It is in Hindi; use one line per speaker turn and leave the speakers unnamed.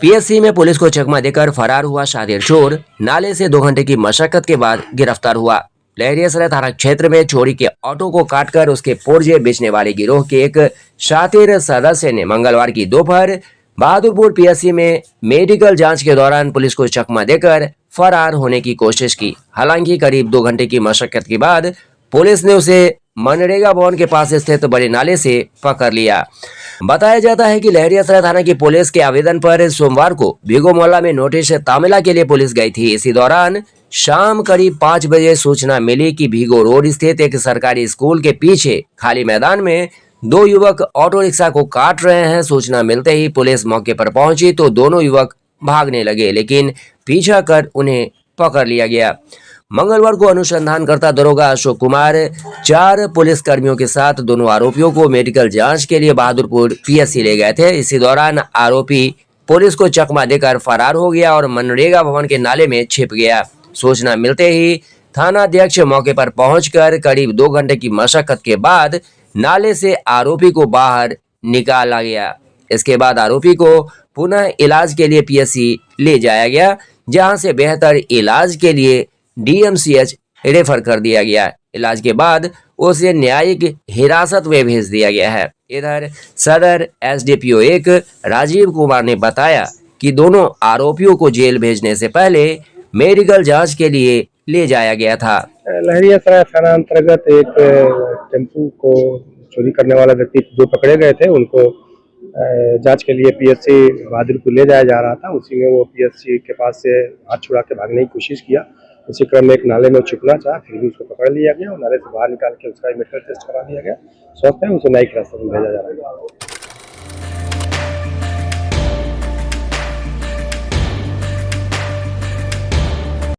पीएससी में पुलिस को चकमा देकर फरार हुआ शातिर चोर नाले से 2 घंटे की मशक्कत के बाद गिरफ्तार हुआ। लहरियासराय थाना क्षेत्र में चोरी के ऑटो को काटकर उसके पुर्जे बेचने वाले गिरोह के एक शातिर सदस्य ने मंगलवार की दोपहर बहादुरपुर पीएससी में मेडिकल जांच के दौरान पुलिस को चकमा देकर फरार होने की कोशिश की। हालांकि करीब 2 घंटे की मशक्कत के बाद पुलिस ने उसे मनरेगा भवन के पास स्थित बड़े नाले से पकड़ लिया। बताया जाता है कि लहरियासराय थाना की पुलिस के आवेदन पर सोमवार को भिगो मोहल्ला में नोटिस तामिला के लिए पुलिस गई थी। इसी दौरान शाम करीब 5 बजे सूचना मिली कि भिगो रोड स्थित एक सरकारी स्कूल के पीछे खाली मैदान में 2 युवक ऑटो रिक्शा को काट रहे हैं। सूचना मिलते ही पुलिस मौके पर पहुंची तो दोनों युवक भागने लगे, लेकिन पीछा कर उन्हें पकड़ लिया गया। मंगलवार को अनुसंधानकर्ता दरोगा अशोक कुमार 4 पुलिस कर्मियों के साथ दोनों आरोपियों को मेडिकल जांच के लिए बहादुरपुर पीएससी ले गए थे। इसी दौरान आरोपी पुलिस को चकमा देकर फरार हो गया और मनरेगा भवन के नाले में छिप गया। सूचना मिलते ही थानाध्यक्ष मौके पर पहुंचकर करीब 2 घंटे की मशक्कत के बाद नाले से आरोपी को बाहर निकाला गया। इसके बाद आरोपी को पुनः इलाज के लिए पीएससी ले जाया गया, जहां से बेहतर इलाज के लिए डीएमसीएच रेफर कर दिया गया। इलाज के बाद उसे न्यायिक हिरासत में भेज दिया गया है। इधर सदर एसडीपीओ 1 राजीव कुमार ने बताया कि दोनों आरोपियों को जेल भेजने से पहले मेडिकल जांच के लिए ले जाया गया था।
लहरियासराय थाना अंतर्गत एक टेम्पू को चोरी करने वाला व्यक्ति जो पकड़े गए थे, उनको जांच के लिए पीएससी बहादुरपुर ले जाया जा रहा था। उसी में वो पीएससी के पास से हाथ छुड़ा के भागने की कोशिश किया। उसी क्रम में एक नाले में छुपना चाहा, फिर भी उसको पकड़ लिया गया और नाले से बाहर निकाल के उसका मेडिकल टेस्ट करा दिया गया। स्वस्थ है, उसे न्यायिक हिरासत में भेजा जा रहा है।